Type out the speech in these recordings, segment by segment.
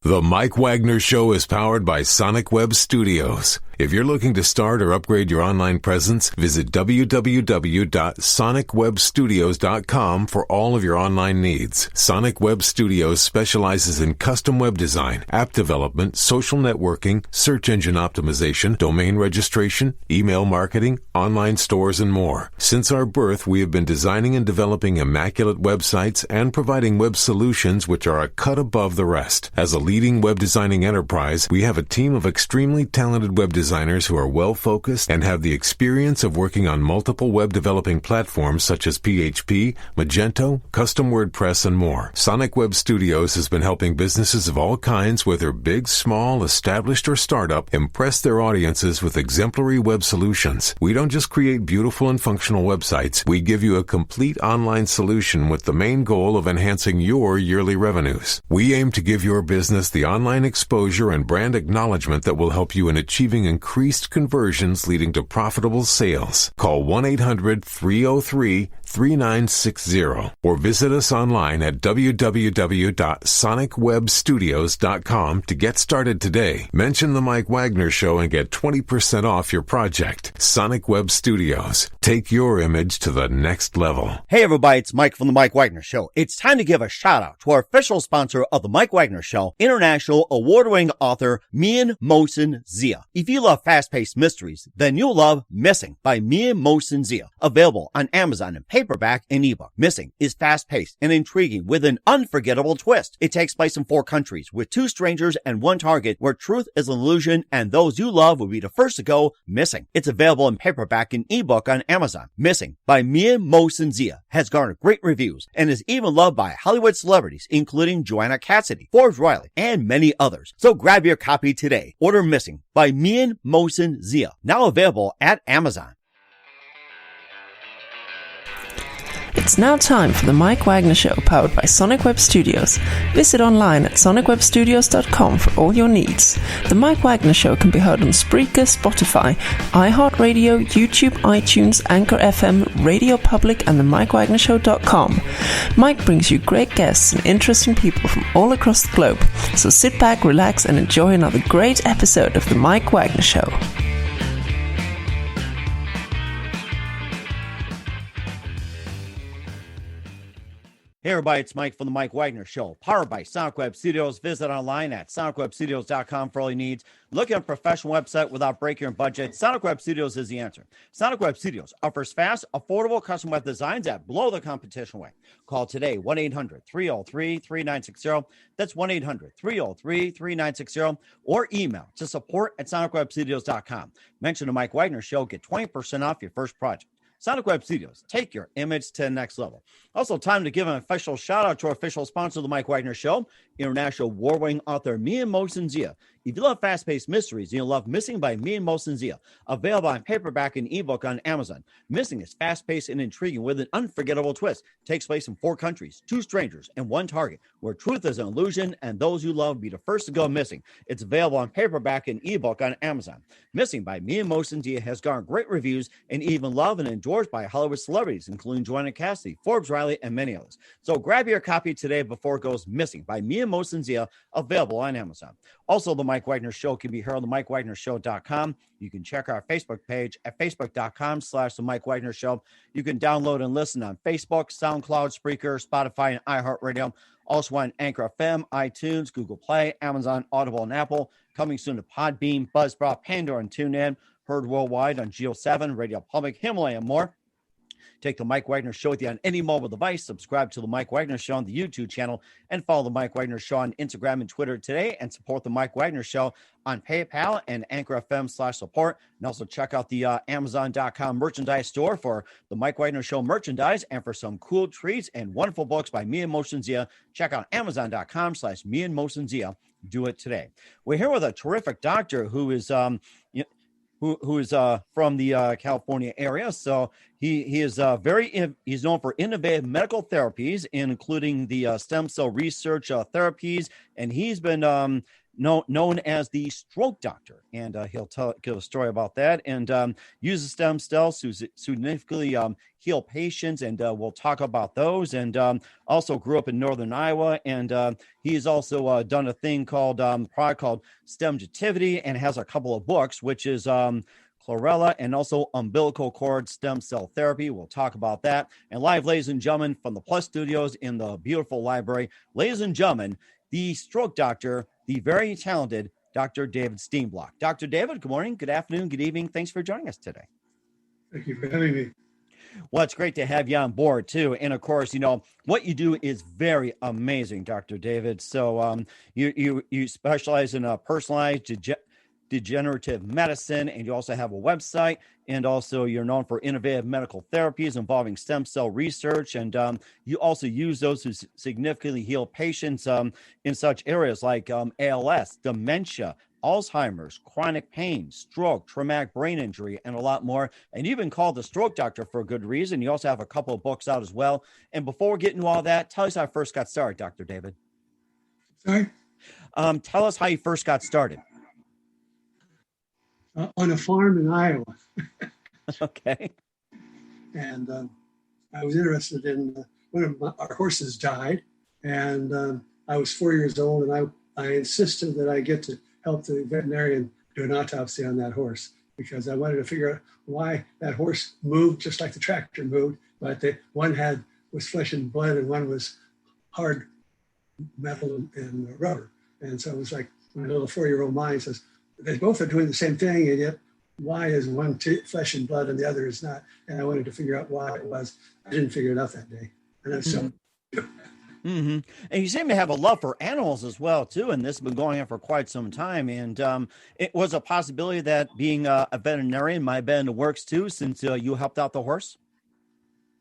The Mike Wagner Show is powered by Sonic Web Studios. If you're looking to start or upgrade your online presence, visit www.sonicwebstudios.com for all of your online needs. Sonic Web Studios specializes in custom web design, app development, social networking, search engine optimization, domain registration, email marketing, online stores, and more. Since our birth, we have been designing and developing immaculate websites and providing web solutions which are a cut above the rest. As a leading web designing enterprise, we have a team of extremely talented web designers who are well-focused and have the experience of working on multiple web developing platforms such as PHP, Magento, custom WordPress, and more. Sonic Web Studios has been helping businesses of all kinds, whether big, small, established, or startup, impress their audiences with exemplary web solutions. We don't just create beautiful and functional websites. We give you a complete online solution with the main goal of enhancing your yearly revenues. We aim to give your business the online exposure and brand acknowledgement that will help you in achieving increased conversions leading to profitable sales. Call 1-800-303-3960 or visit us online at www.sonicwebstudios.com to get started today. Mention the Mike Wagner Show and get 20% off your project. Sonic Web Studios. Take your image to the next level. Hey everybody, it's Mike from the Mike Wagner Show. It's time to give a shout out to our official sponsor of the Mike Wagner Show, international award-winning author Mian Mohsen Zia. If you love fast-paced mysteries, then you'll love Missing by Mian Mohsen Zia. Available on Amazon in paperback and ebook. Missing is fast-paced and intriguing with an unforgettable twist. It takes place in 4 countries with 2 strangers and 1 target where truth is an illusion and those you love will be the first to go missing. It's available in paperback and ebook on Amazon. Missing by Mian Mohsen Zia has garnered great reviews and is even loved by Hollywood celebrities including Joanna Cassidy, Forbes Riley, and many others. So grab your copy today. Order Missing by Mian Mohsen Zia, now available at Amazon. It's now time for the Mike Wagner Show, powered by Sonic Web Studios. Visit online at sonicwebstudios.com for all your needs. The Mike Wagner Show can be heard on Spreaker, Spotify, iHeartradio, YouTube, iTunes, Anchor FM, Radio Public, and the MikeWagnerShow.com. Mike brings you great guests and interesting people from all across the globe. So sit back, relax, and enjoy another great episode of the Mike Wagner Show. Hey everybody, it's Mike from the Mike Wagner Show, powered by Sonic Web Studios. Visit online at sonicwebstudios.com for all your needs. Looking at a professional website without breaking your budget? Sonic Web Studios is the answer. Sonic Web Studios offers fast, affordable custom web designs that blow the competition away. Call today, 1-800-303-3960. That's 1-800-303-3960. Or email to support@sonicwebstudios.com. Mention the Mike Wagner Show, get 20% off your first project. Sonic Web Studios, take your image to the next level. Also, time to give an official shout out to our official sponsor of the Mike Wagner Show, international award-winning author Mian Mohsen Zia. If you love fast-paced mysteries, you'll love Missing by Mian Mohsen Zia, available on paperback and ebook on Amazon. Missing is fast-paced and intriguing with an unforgettable twist. Takes place in 4 countries, 2 strangers, and 1 target, where truth is an illusion and those you love be the first to go missing. It's available on paperback and ebook on Amazon. Missing by Mian Mohsen Zia has garnered great reviews and even loved and endorsed by Hollywood celebrities, including Joanna Cassidy, Forbes Riley, and many others. So grab your copy today before it goes missing by Mian Mohsen Zia, available on Amazon. Also, the Mike Wagner Show can be heard on the MikeWagnerShow.com. You can check our Facebook page at facebook.com/the Mike Wagner Show. You can download and listen on Facebook, SoundCloud, Spreaker, Spotify, and iHeartRadio. Also on Anchor FM, iTunes, Google Play, Amazon, Audible, and Apple. Coming soon to Podbean, Buzzsprout, Pandora, and TuneIn. Heard worldwide on Geo 7, Radio Public, Himalaya, and more. Take the Mike Wagner Show with you on any mobile device. Subscribe to the Mike Wagner Show on the YouTube channel and follow the Mike Wagner Show on Instagram and Twitter today, and support the Mike Wagner Show on PayPal and Anchor FM/support. And also check out the Amazon.com merchandise store for the Mike Wagner Show merchandise and for some cool treats and wonderful books by Mian Mohsen Zia. Check out Amazon.com/Mian Mohsen Zia. Do it today. We're here with a terrific doctor who is who is from the California area. So He is he's known for innovative medical therapies, including the stem cell research therapies, and he's been known as the stroke doctor. And he'll give a story about that, and uses stem cells to significantly heal patients, and we'll talk about those. And also grew up in northern Iowa, and he's also done a thing called product called Stemjativity, and has a couple of books, which is chlorella and also umbilical cord stem cell therapy. We'll talk about that. And live, ladies and gentlemen, from the Plus Studios in the beautiful library, ladies and gentlemen, the stroke doctor, the very talented Dr. David Steenblock. Dr. David, good morning, good afternoon, good evening. Thanks for joining us today. Thank you for having me. Well, it's great to have you on board, too. And, of course, what you do is very amazing, Dr. David. So you specialize in personalized degenerative medicine, and you also have a website, and also you're known for innovative medical therapies involving stem cell research, and you also use those to significantly heal patients in such areas like ALS, dementia, Alzheimer's, chronic pain, stroke, traumatic brain injury, and a lot more. And you've been called the stroke doctor for a good reason. You also have a couple of books out as well. And before we get into all that, tell us how you first got started, Dr. David. Sorry? Tell us how you first got started. On a farm in Iowa. Okay. And I was interested in one of our horses died, and I was 4 years old, and I insisted that I get to help the veterinarian do an autopsy on that horse, because I wanted to figure out why that horse moved just like the tractor moved, but one was flesh and blood, and one was hard metal and rubber. And so it was like my little 4-year-old mind says, they both are doing the same thing, and yet why is one flesh and blood and the other is not? And I wanted to figure out why it was. I didn't figure it out that day. And I'm so. Mm-hmm. And you seem to have a love for animals as well, too. And this has been going on for quite some time. And it was a possibility that being a veterinarian might have been in the works, too, since you helped out the horse?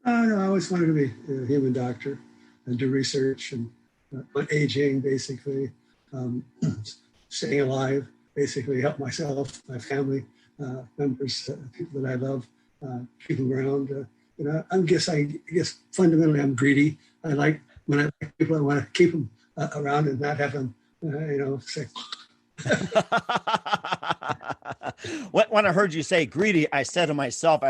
No, I always wanted to be a human doctor and do research and on aging, basically, staying alive. Basically help myself, my family members, people that I love, keep them around. I guess fundamentally I'm greedy. I like when I like people, I want to keep them around and not have them, sick. When I heard you say greedy, I said to myself,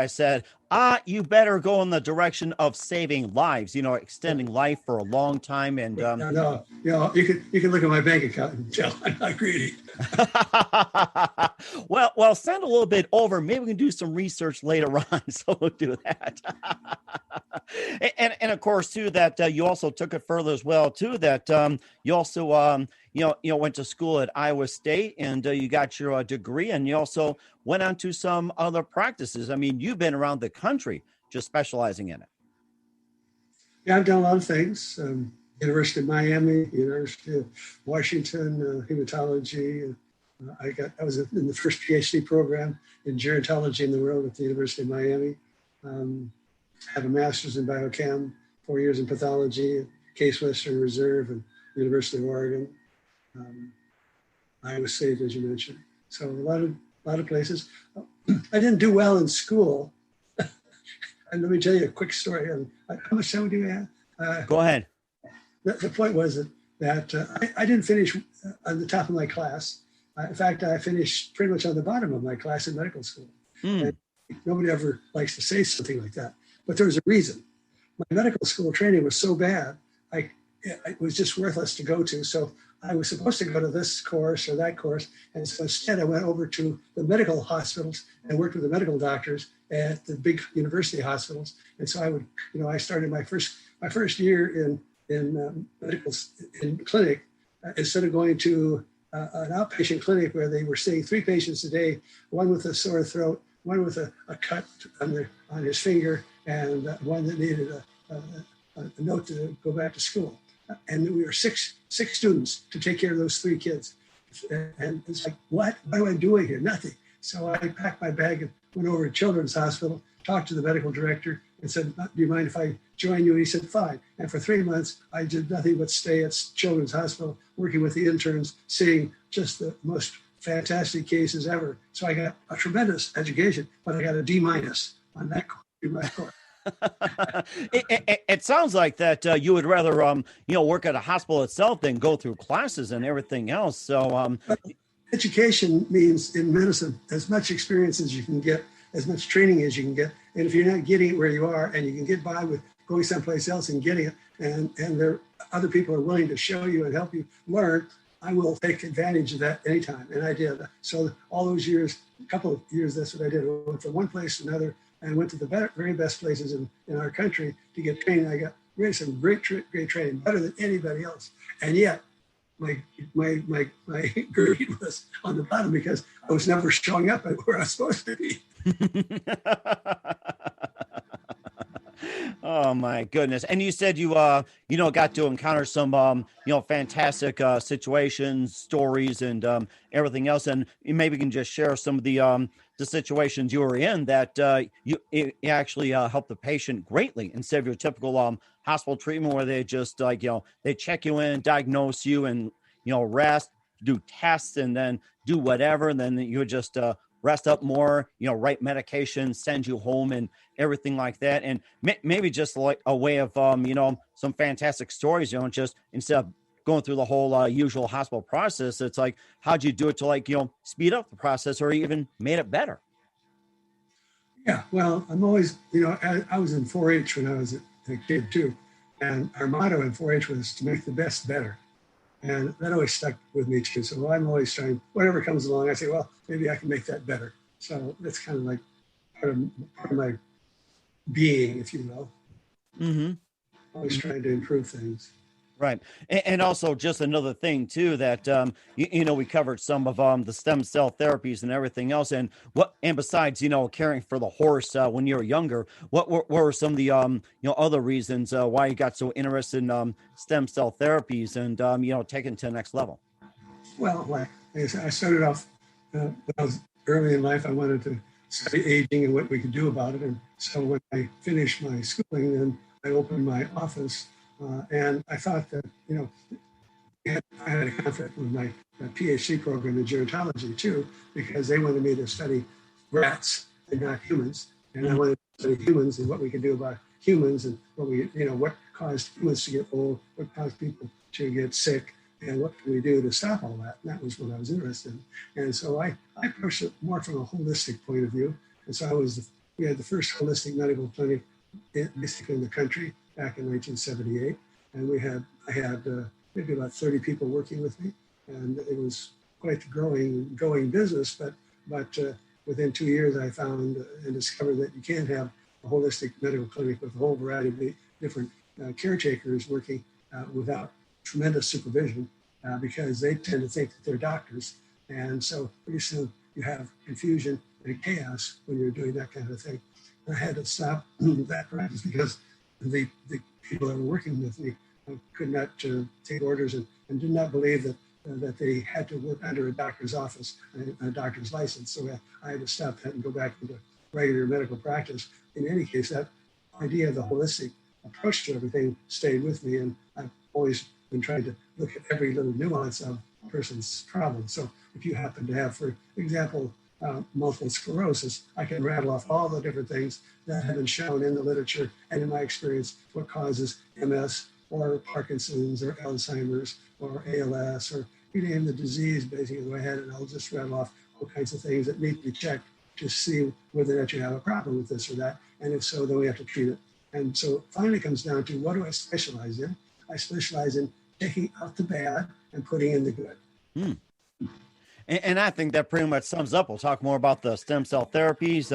you better go in the direction of saving lives, extending life for a long time. And no, you can look at my bank account and tell I'm not greedy. well, send a little bit over. Maybe we can do some research later on. So we'll do that. and of course, too, that you also took it further as well, too, that you also, went to school at Iowa State, and you got your degree, and you also went on to some other practices. I mean, you've been around the country just specializing in it. Yeah, I've done a lot of things. University of Miami, University of Washington, hematology. I was in the first PhD program in gerontology in the world at the University of Miami. Had a master's in biochem, 4 years in pathology at Case Western Reserve and University of Oregon. Iowa State, as you mentioned. So a lot of places. I didn't do well in school. And let me tell you a quick story. How much time do you have? Go ahead. The point was that I didn't finish on the top of my class. In fact, I finished pretty much on the bottom of my class in medical school. And nobody ever likes to say something like that. But there was a reason. My medical school training was so bad, it was just worthless to go to. So I was supposed to go to this course or that course. And so instead I went over to the medical hospitals and worked with the medical doctors at the big university hospitals. And so I would, I started my first year in clinic, instead of going to an outpatient clinic where they were seeing 3 patients a day, one with a sore throat, one with a cut on his finger, and one that needed a note to go back to school. And we were six students to take care of those 3 kids. And it's like, what am I doing here? Nothing. So I packed my bag and went over to Children's Hospital, talked to the medical director and said, do you mind if I join you? And he said, fine. And for 3 months, I did nothing but stay at Children's Hospital, working with the interns, seeing just the most fantastic cases ever. So I got a tremendous education, but I got a D- on that course. It sounds like that you would rather work at a hospital itself than go through classes and everything else. So education means in medicine as much experience as you can get, as much training as you can get. And if you're not getting it where you are and you can get by with going someplace else and getting it, and there other people are willing to show you and help you learn, I will take advantage of that anytime. And I did. So all those years, a couple of years, that's what I did. I went from one place to another and went to the very best places in our country to get training. I got really some great training, better than anybody else. And yet my grade was on the bottom because I was never showing up at where I was supposed to be. Oh my goodness! And you said you got to encounter some fantastic situations, stories, and everything else. And you maybe can just share some of the situations you were in that it actually helped the patient greatly instead of your typical hospital treatment where they just they check you in, diagnose you, and rest, do tests, and then do whatever, and then you would just rest up more, write medication, send you home and everything like that. And maybe just like a way of, some fantastic stories, just instead of going through the whole usual hospital process, it's like, how'd you do it to speed up the process or even made it better? Yeah, well, I'm always, I was in 4-H when I was a kid too. And our motto in 4-H was to make the best better. And that always stuck with me too. So I'm always trying, whatever comes along, I say, well, maybe I can make that better. So that's kind of like part of my being, if you will. Mm-hmm. Always trying to improve things. Right. And also just another thing too, that, we covered some of the stem cell therapies and everything else. And besides, caring for the horse when you were younger, what were some of the, other reasons why you got so interested in stem cell therapies and, taking to the next level? Well, like I started off when I was early in life, I wanted to study aging and what we could do about it. And so when I finished my schooling, then I opened my office. And I thought that, I had a conflict with my PhD program in gerontology too, because they wanted me to study rats and not humans. And I wanted to study humans and what we could do about humans and what caused humans to get old, what caused people to get sick, and what can we do to stop all that. And that was what I was interested in. And so I approached it more from a holistic point of view. And so we had the first holistic medical clinic basically in the country back in 1978, and I had maybe about 30 people working with me, and it was quite the growing business. But within 2 years, I found and discovered that you can't have a holistic medical clinic with a whole variety of different caretakers working without tremendous supervision, because they tend to think that they're doctors, and so pretty soon you have confusion and chaos when you're doing that kind of thing. And I had to stop that practice because the people that were working with me could not take orders and did not believe that they had to work under a doctor's office, a doctor's license. So I had to stop that and go back into regular medical practice. In any case, that idea of the holistic approach to everything stayed with me, and I've always been trying to look at every little nuance of a person's problem. So if you happen to have, for example, multiple sclerosis, I can rattle off all the different things that have been shown in the literature and in my experience what causes MS or Parkinson's or Alzheimer's or ALS, or you name the disease, basically go ahead and I'll just rattle off all kinds of things that need to be checked to see whether or not you have a problem with this or that. And if so, then we have to treat it. And so it finally comes down to, what do I specialize in? I specialize in taking out the bad and putting in the good. And I think that pretty much sums up. We'll talk more about the stem cell therapies,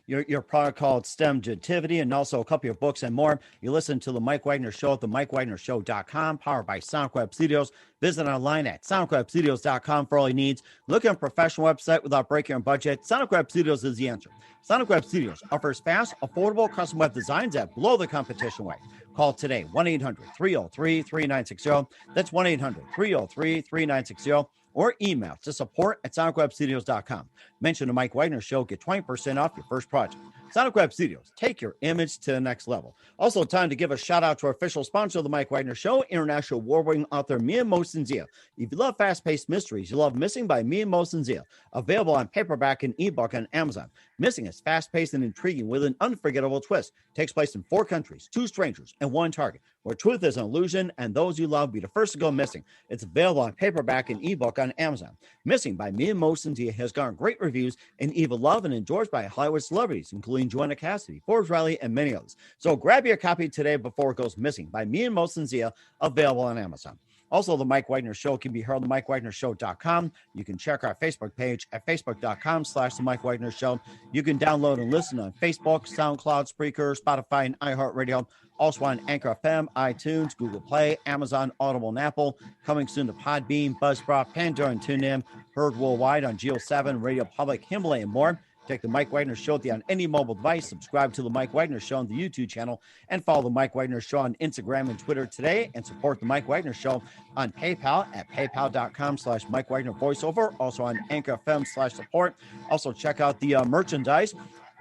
your product called Stemgetivity, and also a couple of books and more. You listen to The Mike Wagner Show at themikewagnershow.com, powered by Sonic Web Studios. Visit online at sonicwebstudios.com for all your needs. Look at a professional website without breaking your budget. Sonic Web Studios is the answer. Sonic Web Studios offers fast, affordable custom web designs that blow the competition away. Call today, 1-800-303-3960. That's 1-800-303-3960. Or email to support@sonicwebstudios.com. Mention the Mike Wagner Show, get 20% off your first project. Sonic Web Studios, take your image to the next level. Also, time to give a shout out to our official sponsor of the Mike Wagner Show, international award-winning author Mia Mosensia. If you love fast-paced mysteries, you love Missing by Mia Mosensia, available on paperback and ebook on Amazon. Missing is fast-paced and intriguing with an unforgettable twist. Takes place in 4 countries, 2 strangers, and 1 target, where truth is an illusion and those you love be the first to go missing. It's available on paperback and ebook on Amazon. Missing by Mia Mosensia has garnered great reviews and even loved and endorsed by Hollywood celebrities, including Joanna Cassidy, Forbes Riley, and many others. So grab your copy today before it goes missing by Mia Mosensia, available on Amazon. Also, the Mike Wagner Show can be heard on MikeWagnerShow.com. You can check our Facebook page at Facebook.com/The Mike Wagner Show. You can download and listen on Facebook, SoundCloud, Spreaker, Spotify, and iHeartRadio. Also on Anchor FM, iTunes, Google Play, Amazon, Audible, and Apple. Coming soon to Podbean, Buzzsprout, Pandora, and TuneIn. Heard worldwide on Geo 7, Radio Public, Himalaya, and more. Take the Mike Wagner Show on any mobile device. Subscribe to the Mike Wagner Show on the YouTube channel, and follow the Mike Wagner Show on Instagram and Twitter today. And support the Mike Wagner Show on PayPal at paypal.com/Mike Wagner Voiceover. Also on Anchor FM/support. Also check out the merchandise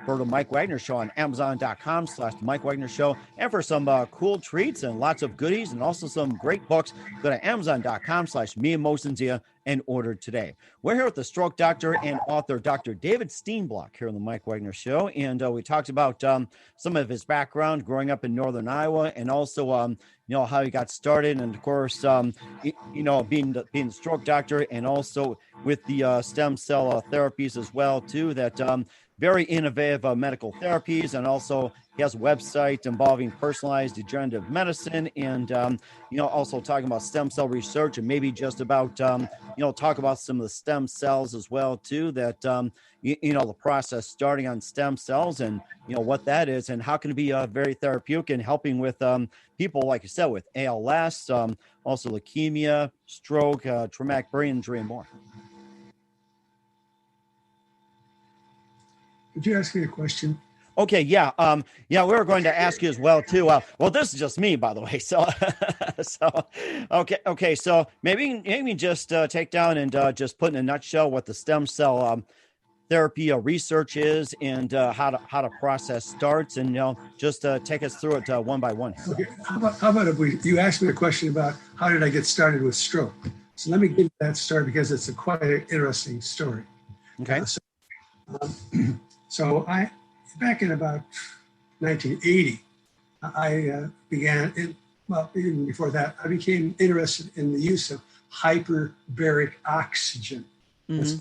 for the Mike Wagner Show on Amazon.com/Mike Wagner Show. And for some cool treats and lots of goodies and also some great books, go to Amazon.com/Mia Mosensia and order today. We're here with the stroke doctor and author, Dr. David Steenblock, here on the Mike Wagner Show. And we talked about some of his background growing up in Northern Iowa, and also, how he got started. And of course, being the stroke doctor, and also with the stem cell therapies as well, too, that very innovative medical therapies. And also he has a website involving personalized degenerative medicine, and also talking about stem cell research, and maybe just about talk about some of the stem cells as well too, that the process starting on stem cells, and what that is, and how can it be very therapeutic in helping with people, like you said, with ALS, also leukemia, stroke, traumatic brain injury, and more. Could you ask me a question? Okay, yeah. We were going to ask you as well too. Well, this is just me, by the way. So, okay. So maybe just take down and just put in a nutshell what the stem cell therapy research is, and how the process starts, and just take us through it one by one. Okay. How about if you asked me a question about how did I get started with stroke? So let me give you that story, because it's quite an interesting story. Okay. So back in about 1980, I began, even before that, I became interested in the use of hyperbaric oxygen. Mm-hmm.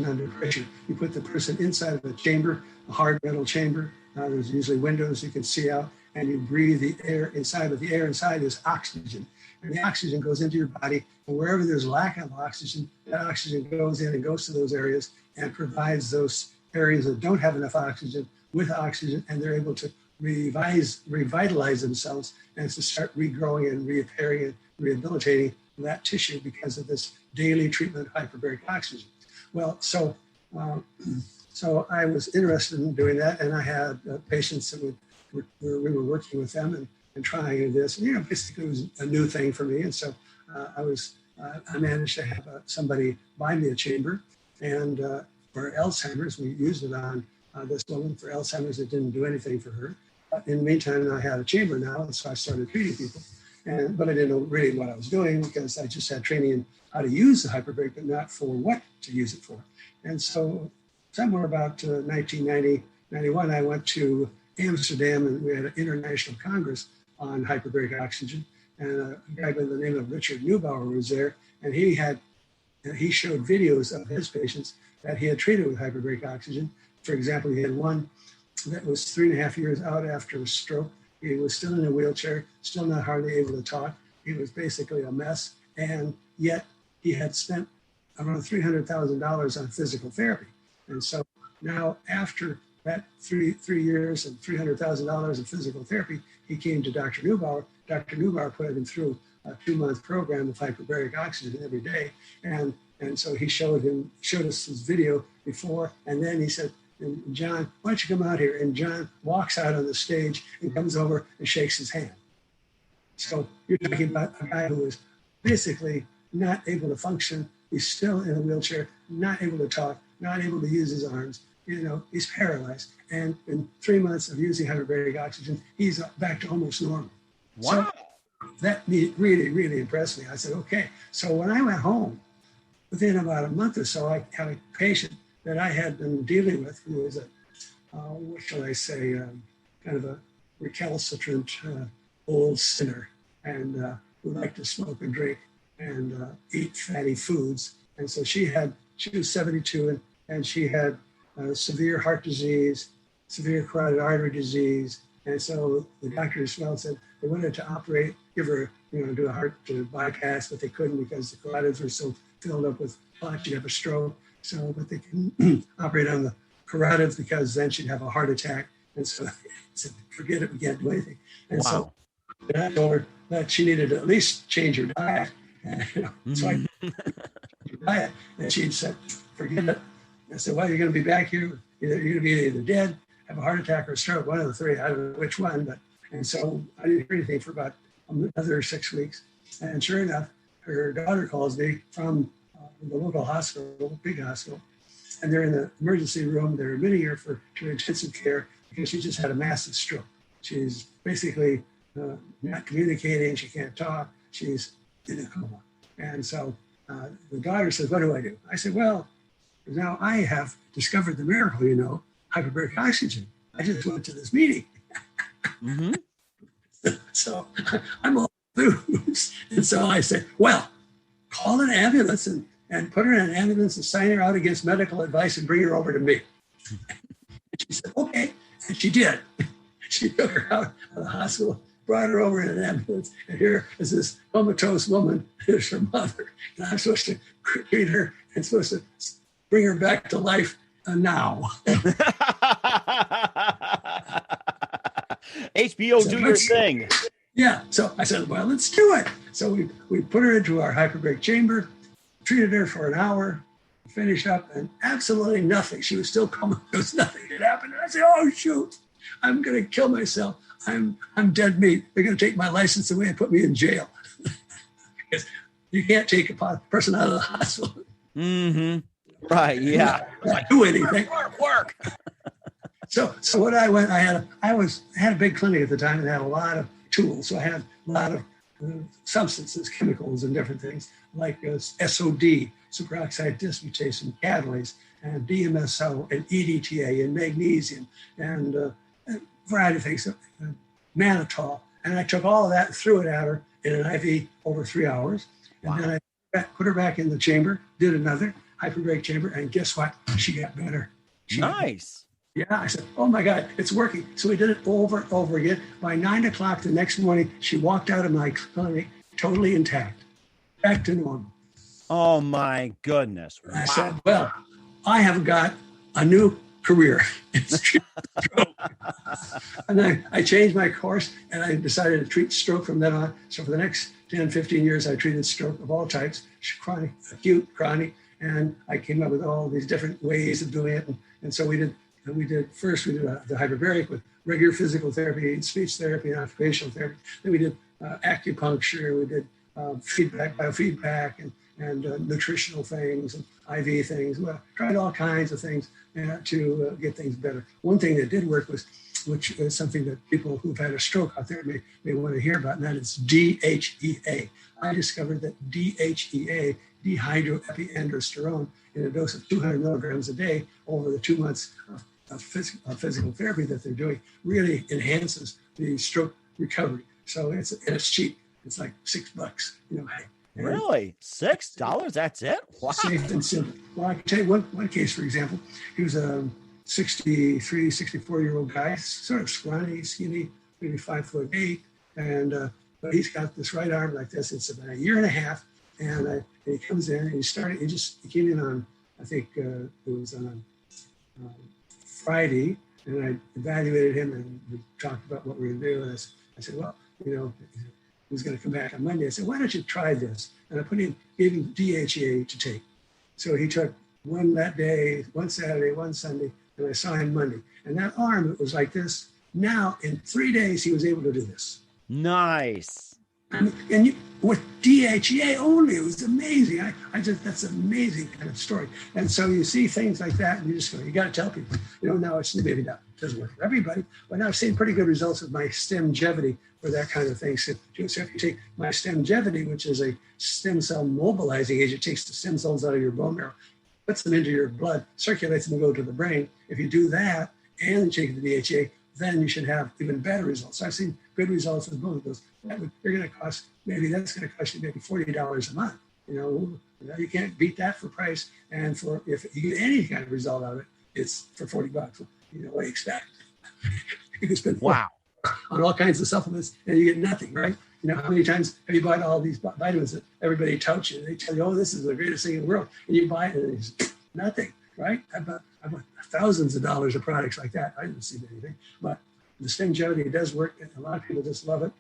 Under pressure. You put the person inside of a chamber, a hard metal chamber. There's usually windows you can see out, and you breathe the air inside, but the air inside is oxygen. And the oxygen goes into your body, and wherever there's lack of oxygen, that oxygen goes in and goes to those areas and provides those areas that don't have enough oxygen with oxygen, and they're able to revitalize themselves and to start regrowing and repairing and rehabilitating that tissue because of this daily treatment of hyperbaric oxygen. Well, so I was interested in doing that, and I had patients that we were working with them and trying this. And, basically it was a new thing for me, and so I managed to have somebody buy me a chamber, and for Alzheimer's, we used it on this woman. For Alzheimer's, it didn't do anything for her. But in the meantime, I had a chamber now, and so I started treating people. But I didn't know really what I was doing, because I just had training in how to use the hyperbaric, but not for what to use it for. And so somewhere about 1990, 91, I went to Amsterdam, and we had an international congress on hyperbaric oxygen. And a guy by the name of Richard Neubauer was there, and he showed videos of his patients that he had treated with hyperbaric oxygen. For example, he had one that was 3.5 years out after a stroke. He was still in a wheelchair, still not hardly able to talk. He was basically a mess, and yet he had spent around $300,000 on physical therapy. And so now, after that 3 years and $300,000 in physical therapy, he came to Dr. Neubauer. Dr. Neubauer put him through a 2-month program of hyperbaric oxygen every day, and so he showed us his video before, and then he said, "John, why don't you come out here?" And John walks out on the stage and comes over and shakes his hand. So you're talking about a guy who is basically not able to function. He's still in a wheelchair, not able to talk, not able to use his arms, he's paralyzed. And in 3 months of using hyperbaric oxygen, he's back to almost normal. Wow. So that really, really impressed me. I said, okay. So when I went home, within about a month or so, I had a patient that I had been dealing with who was what shall I say, kind of a recalcitrant old sinner, and who liked to smoke and drink and eat fatty foods. And so she was 72, and she had severe heart disease, severe carotid artery disease. And so the doctors said they wanted to operate, give her, do a heart bypass, but they couldn't because the carotids were so filled up with clot, she'd have a stroke. So, but they can operate on the carotids because then she'd have a heart attack. And so I said, forget it, we can't do anything. And so I told her that she needed to at least change her diet. So I diet, and she said, forget it. I said, well, you're going to be back here. You're going to be either dead, have a heart attack, or a stroke, one of the three. I don't know which one. And so I didn't hear anything for about another 6 weeks. And sure enough, her daughter calls me from the local hospital, big hospital, and they're in the emergency room. They're admitting her to intensive care because she just had a massive stroke. She's basically not communicating. She can't talk. She's in a coma. And so the daughter says, what do I do? I said, well, now I have discovered the miracle, hyperbaric oxygen. I just went to this meeting. Mm-hmm. So I'm all enthused. And so I said, well, call an ambulance and put her in an ambulance and sign her out against medical advice and bring her over to me. And she said, okay. And she did. She took her out of the hospital, brought her over in an ambulance, and here is this comatose woman, is her mother. And I'm supposed to treat her and supposed to bring her back to life now. HBO, do your thing. Yeah. So I said, well, let's do it. So we put her into our hyperbaric chamber, treated her for an hour, finished up, and absolutely nothing. She was still comatose. Nothing had happened. And I said, oh, shoot, I'm going to kill myself. I'm dead meat. They're going to take my license away and put me in jail. Because you can't take a person out of the hospital. Mm-hmm. Right. Yeah. Not do anything. Work. So what I had a big clinic at the time and had a lot of tools. So I had a lot of substances, chemicals, and different things like SOD, superoxide dismutase, and catalase, and DMSO, and EDTA, and magnesium, and a variety of things, mannitol. And I took all of that and threw it at her in an IV over 3 hours. And then I put her back in the chamber, did another hyperbaric chamber, and guess what? She got better. Nice. Yeah, I said, oh my God, it's working. So we did it over and over again. By 9 o'clock the next morning, she walked out of my clinic totally intact, back to normal. Oh my goodness. Wow. I said, well, I have got a new career. And I changed my course and I decided to treat stroke from then on. So for the next 10, 15 years, I treated stroke of all types, chronic, acute, chronic, and I came up with all these different ways of doing it. And so we did the hyperbaric with regular physical therapy, speech therapy, and occupational therapy. Then we did acupuncture, we did biofeedback, and nutritional things, and IV things. Well, tried all kinds of things to get things better. One thing that did work which is something that people who've had a stroke out there may want to hear about, and that is DHEA. I discovered that DHEA, dehydroepiandrosterone, in a dose of 200 milligrams a day over the 2 months of physical therapy that they're doing, really enhances the stroke recovery. So it's cheap. It's like $6. Really? $6? That's it? Wow. Safe and simple. Well, I can tell you one case, for example. He was a 63, 64-year-old guy, sort of scrawny, skinny, maybe 5'8", and but he's got this right arm like this. It's about a year and a half, and he comes in and he came in on, I think it was on Friday, and I evaluated him and we talked about what we were going to do. And I said, well, he was going to come back on Monday. I said, why don't you try this? And I gave him DHEA to take. So he took one that day, one Saturday, one Sunday, and I saw him Monday. And that arm, it was like this. Now, in 3 days, he was able to do this. Nice. And with DHEA only, it was amazing. I just, that's an amazing kind of story. And so you see things like that, and you just go, you got to tell people, now it's maybe not, it doesn't work for everybody, but now I've seen pretty good results with my Stemgevity for that kind of thing. So if you take my Stemgevity, which is a stem cell mobilizing agent, takes the stem cells out of your bone marrow, puts them into your blood, circulates them and go to the brain. If you do that and you take the DHEA, then you should have even better results. So I've seen good results with both of those. That's going to cost you maybe $40 a month. You can't beat that for price. And if you get any kind of result out of it, it's for $40. What do you expect? You can spend on all kinds of supplements and you get nothing, right? How many times have you bought all these vitamins that everybody touts you? They tell you, oh, this is the greatest thing in the world. And you buy it and it's nothing, right? I bought thousands of dollars of products like that. I didn't see anything, but the Stemgevity does work. And a lot of people just love it.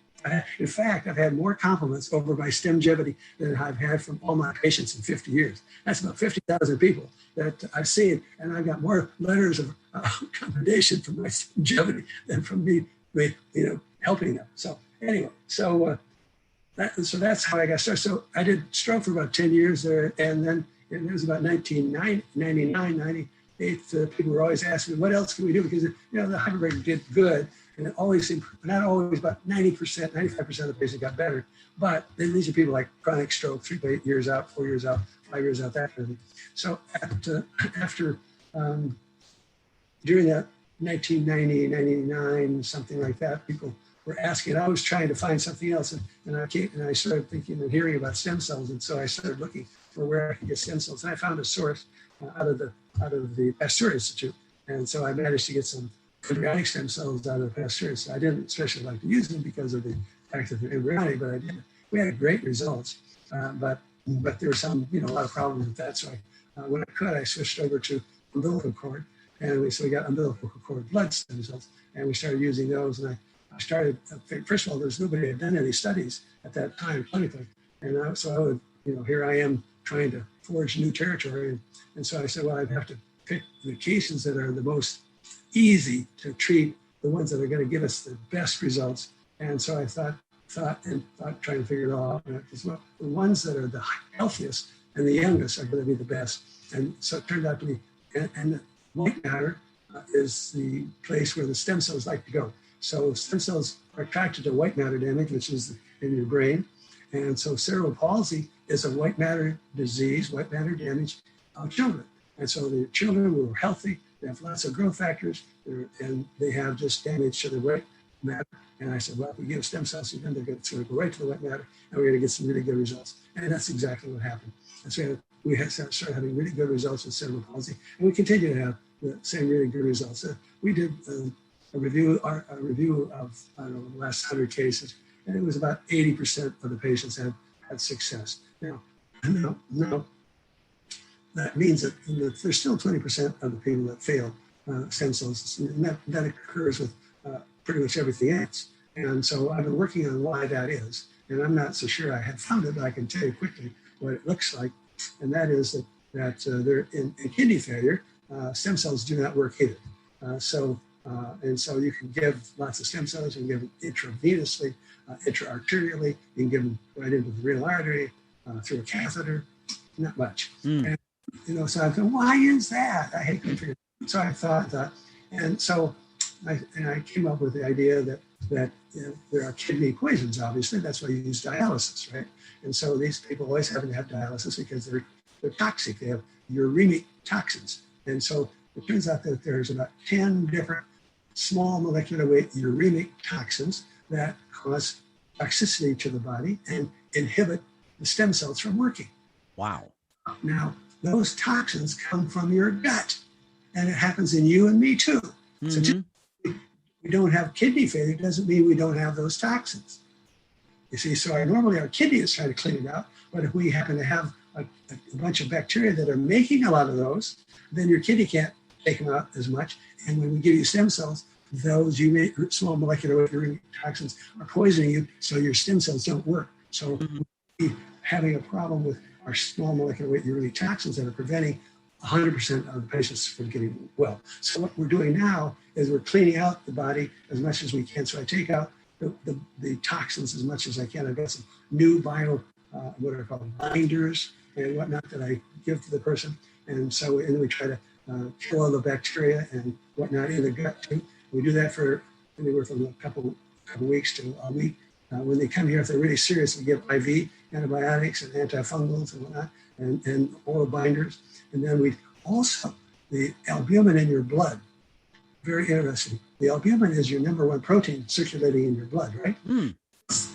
In fact, I've had more compliments over my Stemgevity than I've had from all my patients in 50 years. That's about 50,000 people that I've seen. And I've got more letters of commendation from my Stemgevity than from me, helping them. So anyway, so that's how I got started. So I did stroke for about 10 years there. And then it was about 1999, 98, people were always asking me, what else can we do? Because, the hyperbaric did good. And it always seemed, not always, but 90%, 95% of the patients got better. But then these are people like chronic stroke, 3 to 8 years out, 4 years out, 5 years out, that kind of thing. So after, during that 1990, 99, something like that, people were asking, I was trying to find something else. And I started thinking and hearing about stem cells. And so I started looking for where I could get stem cells. And I found a source out of the Pasteur Institute. And so I managed to get some embryonic stem cells out of the Pasteur. So I didn't especially like to use them because of the fact that they're embryonic, but I did. We had great results, but there were some, a lot of problems with that. So when I could, I switched over to umbilical cord, and so we got umbilical cord blood stem cells, and we started using those. And I started, first of all, there's nobody had done any studies at that time clinically, and so I would, here I am trying to forge new territory, and so I said, well, I'd have to pick the cases that are the most easy to treat, the ones that are going to give us the best results. And so I thought, trying to figure it all out. The ones that are the healthiest and the youngest are going to be the best. And so it turned out to be, and the white matter is the place where the stem cells like to go. So stem cells are attracted to white matter damage, which is in your brain. And so cerebral palsy is a white matter disease, white matter damage of children. And so the children who are healthy, they have lots of growth factors, and they have just damage to the white matter. And I said, well, if we give stem cells to them, it's going to go right to the white matter, and we're going to get some really good results. And that's exactly what happened. And so we started having really good results with cerebral palsy, and we continue to have the same really good results. We did a review of, the last 100 cases, and it was about 80% of the patients had success. Now, that means that there's still 20% of the people that fail stem cells, and that occurs with pretty much everything else. And so I've been working on why that is, and I'm not so sure I had found it, but I can tell you quickly what it looks like, and that is that they're in kidney failure, stem cells do not work either. So you can give lots of stem cells, you can give them intravenously, intraarterially, you can give them right into the renal artery, through a catheter, not much. And, so I thought, why is that? I hate configuration. So I thought that, and so I came up with the idea that there are kidney poisons, obviously. That's why you use dialysis, right? And so these people always have to have dialysis because they're toxic. They have uremic toxins. And so it turns out that there's about 10 different small molecular weight uremic toxins that cause toxicity to the body and inhibit the stem cells from working. Wow. Now, those toxins come from your gut, and it happens in you and me too. Mm-hmm. So we don't have kidney failure doesn't mean we don't have those toxins. You see, so normally our kidney is trying to clean it out, but if we happen to have a bunch of bacteria that are making a lot of those, then your kidney can't take them out as much. And when we give you stem cells, those small molecular weight uremic toxins are poisoning you, so your stem cells don't work. So we're having a problem with our small molecular weight uremic toxins that are preventing 100% of the patients from getting well. So what we're doing now is we're cleaning out the body as much as we can. So I take out the toxins as much as I can. I've got some new what are called binders and whatnot that I give to the person. And then we try to kill all the bacteria and whatnot in the gut too. We do that for anywhere from a couple weeks to a week. When they come here, if they're really serious, we give IV antibiotics and antifungals and whatnot, and oral binders. And then we also, the albumin in your blood, very interesting. The albumin is your number one protein circulating in your blood, right? Mm.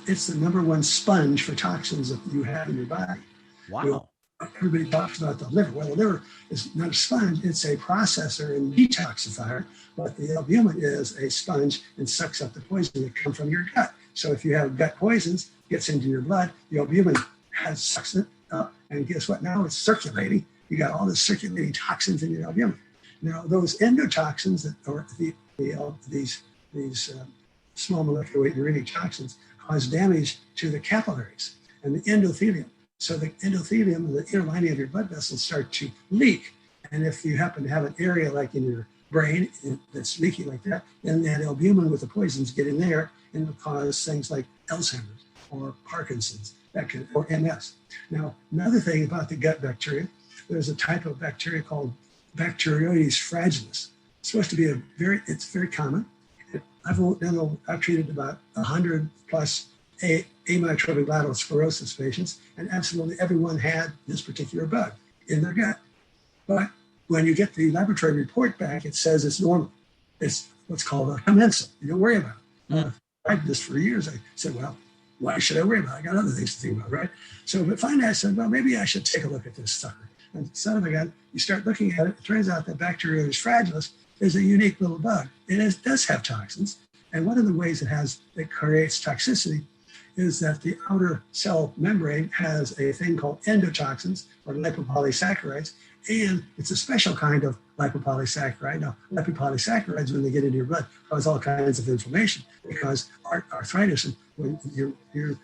It's the number one sponge for toxins that you have in your body. Wow. Everybody talks about the liver. Well, the liver is not a sponge, it's a processor and detoxifier, but the albumin is a sponge and sucks up the poison that comes from your gut. So if you have gut poisons, gets into your blood, the albumin sucks it up, and guess what? Now it's circulating. You got all the circulating toxins in your albumin. Now those endotoxins these small molecular weight uranic toxins cause damage to the capillaries and the endothelium. So the endothelium, the inner lining of your blood vessels, start to leak. And if you happen to have an area like in your brain that's leaky like that, then that albumin with the poisons get in there and will cause things like Alzheimer's or Parkinson's, or MS. Now, another thing about the gut bacteria, there's a type of bacteria called Bacteriodes Fragilis. It's supposed to be it's very common. I've treated about 100 plus amyotrophic lateral sclerosis patients, and absolutely everyone had this particular bug in their gut. But when you get the laboratory report back, it says it's normal. It's what's called a commensal. You don't worry about it. I did this for years. I said, well, why should I worry about it? I got other things to think about, right? But finally I said, well, maybe I should take a look at this sucker. And son of a gun, you start looking at it, it turns out that Bacteriodes Fragilis is a unique little bug. It does have toxins. And one of the ways it creates toxicity is that the outer cell membrane has a thing called endotoxins or lipopolysaccharides, and it's a special kind of lipopolysaccharide. Now, lipopolysaccharides, when they get into your blood, cause all kinds of inflammation. They cause arthritis, and when you're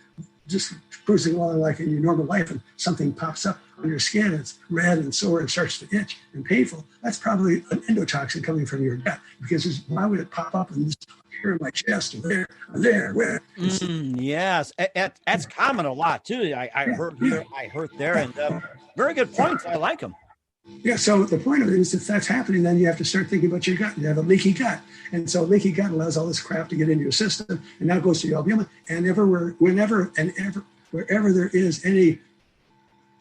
just cruising along like in your normal life and something pops up on your skin, it's red and sore and starts to itch and painful, that's probably an endotoxin coming from your gut, because why would it pop up and just here in my chest or there, where? Yes, that's common a lot too. I heard here, I heard there, and very good points. I like them. Yeah, so the point of it is if that's happening, then you have to start thinking about your gut. You have a leaky gut. And so leaky gut allows all this crap to get into your system, and now it goes to your albumin. And wherever there is any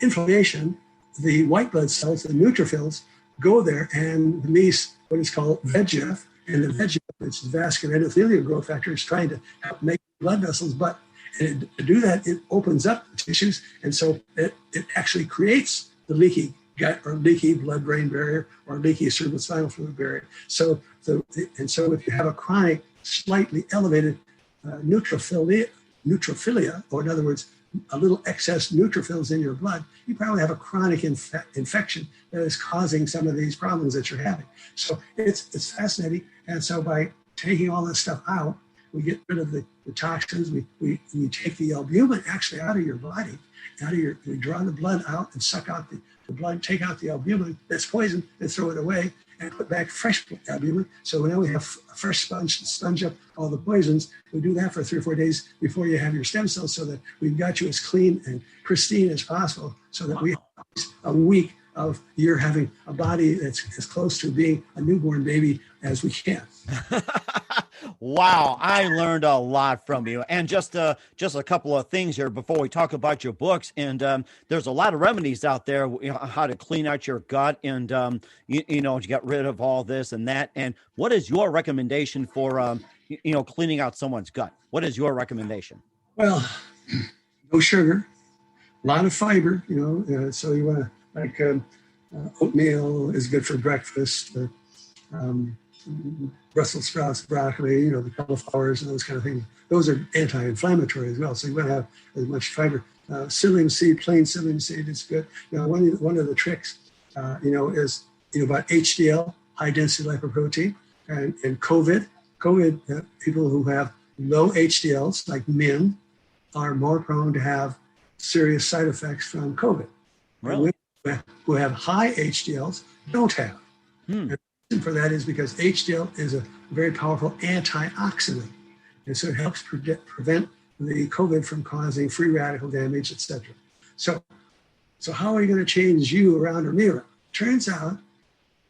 inflammation, the white blood cells, the neutrophils, go there and release what is called VEGF. And the VEGF, which is vascular endothelial growth factor, is trying to help make blood vessels. But to do that, it opens up the tissues. And so it actually creates the leaky gut or leaky blood-brain barrier or leaky cerebrospinal fluid barrier. So if you have a chronic, slightly elevated neutrophilia, or in other words, a little excess neutrophils in your blood, you probably have a chronic infection that is causing some of these problems that you're having. So it's fascinating. And so by taking all this stuff out, we get rid of the toxins. We take the albumin actually out of your body, we draw the blood out and suck out the blood, take out the albumin that's poison and throw it away and put back fresh albumin. So now we have a fresh sponge up all the poisons. We do that for 3 or 4 days before you have your stem cells, so that we've got you as clean and pristine as possible, so that we have a week of you're having a body that's as close to being a newborn baby as we can. Wow, I learned a lot from you. And just a couple of things here before we talk about your books. And there's a lot of remedies out there, how to clean out your gut and, to get rid of all this and that. And what is your recommendation for, cleaning out someone's gut? What is your recommendation? Well, no sugar, a lot of fiber, so you want to, oatmeal is good for breakfast. Brussels sprouts, broccoli, the cauliflowers and those kind of things. Those are anti-inflammatory as well. So you want to have as much fiber. Psyllium seed, plain psyllium seed is good. One of the tricks, is about HDL, high density lipoprotein, and COVID. People who have low HDLs, like men, are more prone to have serious side effects from COVID. Really? And who have high HDLs don't have. And for that is because HDL is a very powerful antioxidant. And so it helps prevent the COVID from causing free radical damage, etc. So how are you going to change you around or me around? Turns out,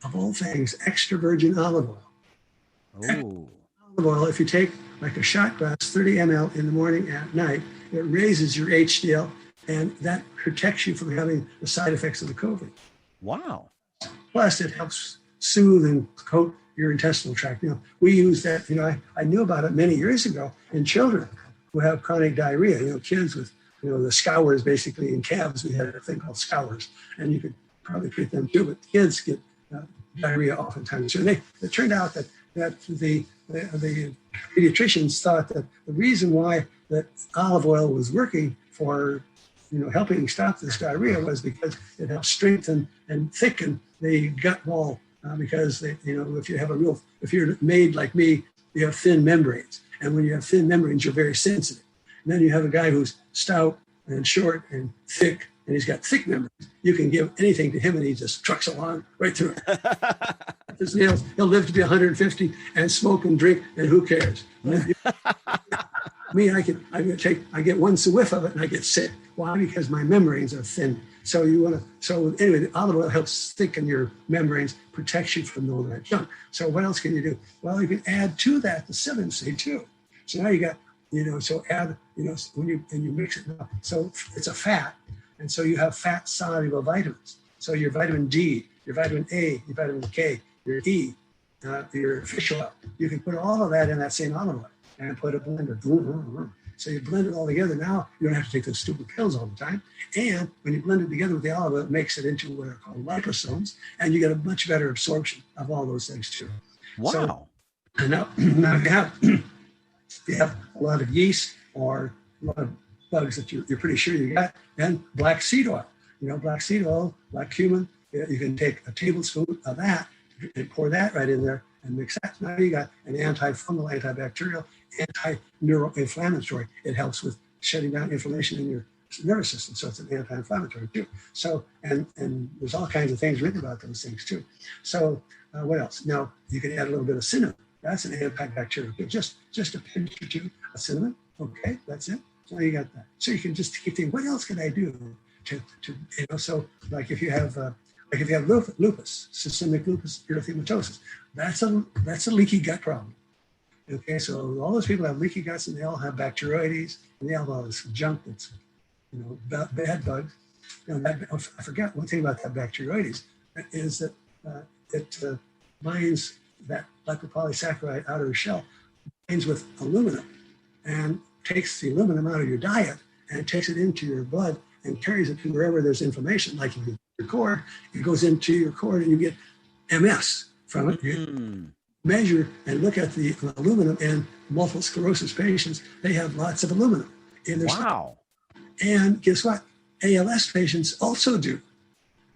of all things, extra virgin olive oil. Oh. Olive oil, if you take like a shot glass, 30 ml in the morning and at night, it raises your HDL, and that protects you from having the side effects of the COVID. Wow. Plus, it helps soothe and coat your intestinal tract. We use that, I knew about it many years ago in children who have chronic diarrhea, kids with, the scours basically in calves. We had a thing called scours, and you could probably treat them too, but kids get diarrhea oftentimes. So it turned out that the pediatricians thought that the reason why that olive oil was working for helping stop this diarrhea was because it helps strengthen and thicken the gut wall. Because if you're made like me, you have thin membranes, and when you have thin membranes, you're very sensitive. And then you have a guy who's stout and short and thick, and he's got thick membranes. You can give anything to him, and he just trucks along right through it. His nails, he'll live to be 150 and smoke and drink, and who cares? Me, I get one whiff of it and I get sick. Why? Because my membranes are thin. So anyway, the olive oil helps thicken your membranes, protects you from all that junk. So what else can you do? Well, you can add to that the vitamin C too. So now you got, so add, when you mix it now. So it's a fat, and so you have fat soluble vitamins. So your vitamin D, your vitamin A, your vitamin K, your E, your fish oil. You can put all of that in that same olive oil and put a blender. So you blend it all together. Now you don't have to take those stupid pills all the time. And when you blend it together with the olive oil, it makes it into what are called liposomes, and you get a much better absorption of all those things too. Wow. So, and now you have a lot of yeast or a lot of bugs that you're pretty sure you got, and black seed oil. Black seed oil, black cumin, you can take a tablespoon of that and pour that right in there and mix that. Now you got an antifungal, antibacterial, anti-neuroinflammatory. It helps with shutting down inflammation in your nervous system, so it's an anti-inflammatory too. So, and there's all kinds of things written about those things too. So, what else? Now you can add a little bit of cinnamon. That's an antibacterial. Just a pinch or two of cinnamon. Okay, that's it. So you got that. So you can just keep thinking, what else can I do to So like if you have lupus, systemic lupus erythematosus, that's a leaky gut problem. Okay, so all those people have leaky guts, and they all have Bacteriodes, and they have all this junk that's, bad bugs. I forgot one thing about that Bacteriodes is that it binds that lipopolysaccharide outer shell, binds with aluminum, and takes the aluminum out of your diet and takes it into your blood and carries it to wherever there's inflammation, like in your cord. It goes into your cord, and you get MS from it. You measure and look at the aluminum in multiple sclerosis patients. They have lots of aluminum in their stomach. And guess what? ALS patients also do.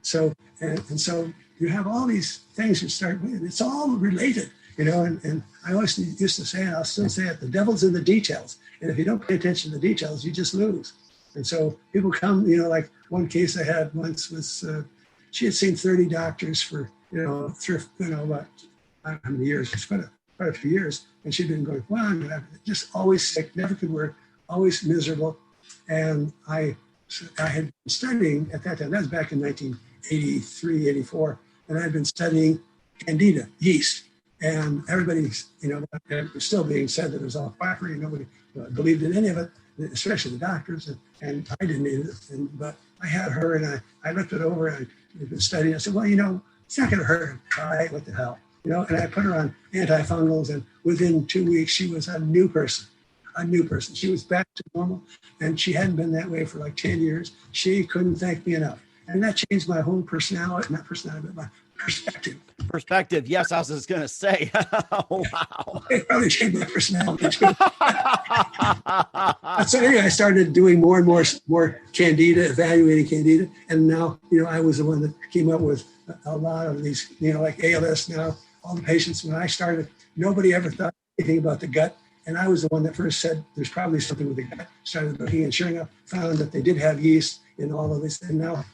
So and so you have all these things you start with. It's all related, and I always used to say, and I'll still say it, the devil's in the details. And if you don't pay attention to the details, you just lose. And so people come, like one case I had once was, she had seen 30 doctors for, about how many years? It's quite a few years. And she'd been going, well, just always sick, never could work, always miserable. And I had been studying at that time, that was back in 1983, 84, and I'd been studying Candida yeast. And everybody's, it was still being said that it was all quackery. Nobody believed in any of it, especially the doctors. And I didn't need it. But I had her, and I looked it over, and I'd been studying. I said, well, it's not going to hurt. Try it. What the hell? And I put her on antifungals, and within 2 weeks, she was a new person. She was back to normal, and she hadn't been that way for like 10 years. She couldn't thank me enough. And that changed my whole personality, not personality, but my perspective. Perspective, yes, I was just going to say. Wow. It probably changed my personality too. So anyway, I started doing more and more Candida, evaluating Candida. And now, I was the one that came up with a lot of these, like ALS now, all the patients. When I started, nobody ever thought anything about the gut. And I was the one that first said, there's probably something with the gut. Started looking, and sure enough, found that they did have yeast in all of this. And now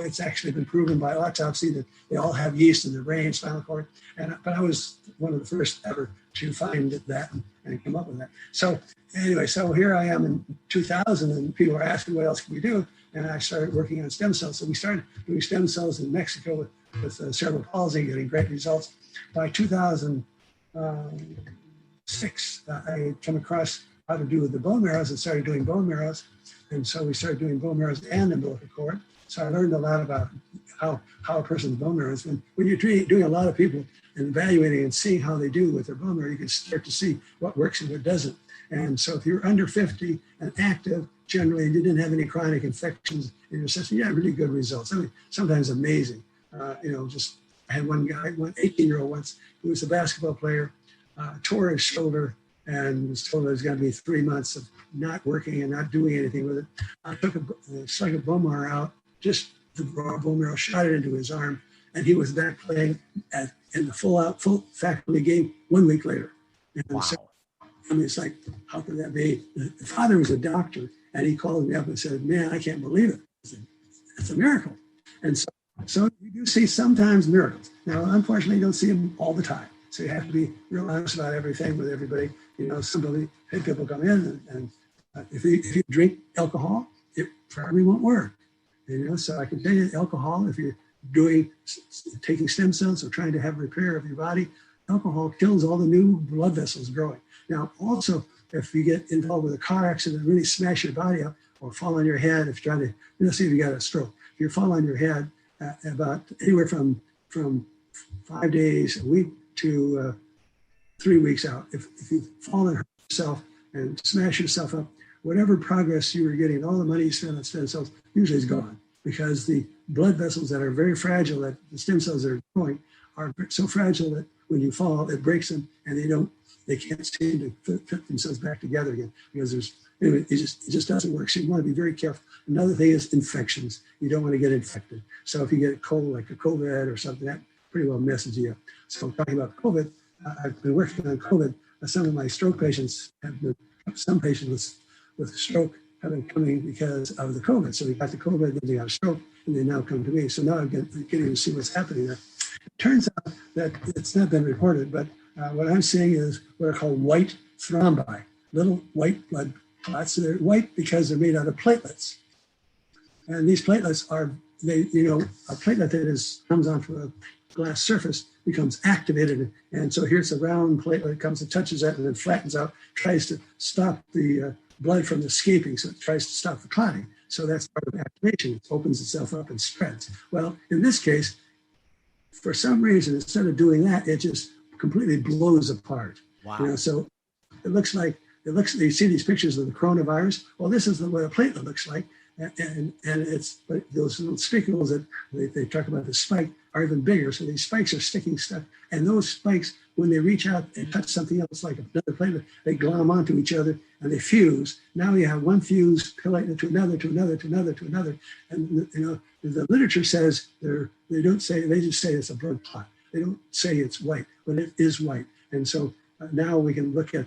it's actually been proven by autopsy that they all have yeast in their brain, spinal cord. But I was one of the first ever to find that and come up with that. So anyway, so here I am in 2000, and people are asking, what else can we do? And I started working on stem cells. So we started doing stem cells in Mexico with cerebral palsy, getting great results. By 2006, I came across how to do with the bone marrows and started doing bone marrows. And so we started doing bone marrows and umbilical cord. So I learned a lot about how a person's bone marrow is. When you're doing a lot of people and evaluating and seeing how they do with their bone marrow, you can start to see what works and what doesn't. And so if you're under 50 and active, generally, and you didn't have any chronic infections in your system, you had really good results. I mean, sometimes amazing. I had one guy, one 18-year-old once, who was a basketball player, tore his shoulder and was told it was going to be 3 months of not working and not doing anything with it. I took a slug of bone marrow out, just the raw bone marrow, shot it into his arm, and he was back playing in the full faculty game 1 week later. And wow. So, I mean, it's like, how could that be? The father was a doctor, and he called me up and said, man, I can't believe it. It's a miracle. And so you do see sometimes miracles. Now, unfortunately, you don't see them all the time. So you have to be real honest about everything with everybody. People come in, and if you drink alcohol, it probably won't work. So I can tell you, alcohol, if you're taking stem cells or trying to have repair of your body, alcohol kills all the new blood vessels growing. Now, also, if you get involved with a car accident and really smash your body up or fall on your head, if you're trying to, say if you got a stroke, if you fall on your head, about anywhere from 5 days, a week to 3 weeks out. If you fall and hurt yourself and smash yourself up, whatever progress you were getting, all the money you spent on stem cells usually is gone, because the blood vessels that are very fragile, that the stem cells that are growing, are so fragile that when you fall, it breaks them, and they can't seem to fit themselves back together again, because it just doesn't work. So you want to be very careful. Another thing is infections. You don't want to get infected. So if you get a cold, like a COVID or something, that pretty well messes you up. So talking about COVID, I've been working on COVID. Some of my stroke patients some patients with stroke have been coming because of the COVID. So they got the COVID, then they got a stroke, and they now come to me. So now I'm getting to see what's happening there. It turns out that it's not been reported, but what I'm seeing is what are called white thrombi, little white blood clots. So they're white because they're made out of platelets. And these platelets are, a platelet that comes onto a glass surface becomes activated. And so here's a round platelet, comes and touches that and then flattens out, tries to stop the blood from escaping. So it tries to stop the clotting. So that's part of activation. It opens itself up and spreads. Well, in this case, for some reason, instead of doing that, it just completely blows apart. Wow. So it looks like, you see these pictures of the coronavirus. Well, this is what a platelet looks like. And it's those little spicules that they talk about, the spike, are even bigger. So these spikes are sticking stuff. And those spikes, when they reach out and touch something else like another platelet, they glom onto each other and they fuse. Now you have one fused platelet to another, to another, to another, to another. And the literature says they just say it's a blood clot. They don't say it's white, but it is white. And so now we can look at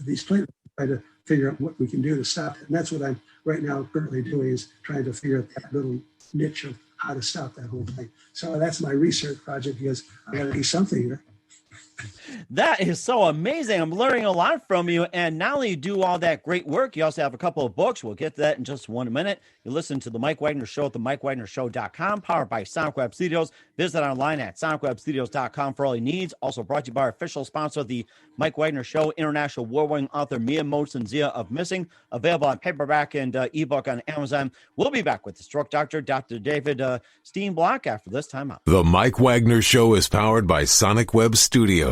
these platelets and try to figure out what we can do to stop it. And that's what I'm right now currently doing, is trying to figure out that little niche of how to stop that whole thing. So that's my research project, because I got to do something here. That is so amazing. I'm learning a lot from you. And not only do all that great work, you also have a couple of books. We'll get to that in just 1 minute. You listen to The Mike Wagner Show at themikewagnershow.com, powered by Sonic Web Studios. Visit online at sonicwebstudios.com for all your needs. Also brought to you by our official sponsor, The Mike Wagner Show, international award-winning author Mia Mosen-Zia of Missing, available on paperback and ebook on Amazon. We'll be back with the Stroke Doctor, Dr. David Steenblock, after this time out. The Mike Wagner Show is powered by Sonic Web Studios.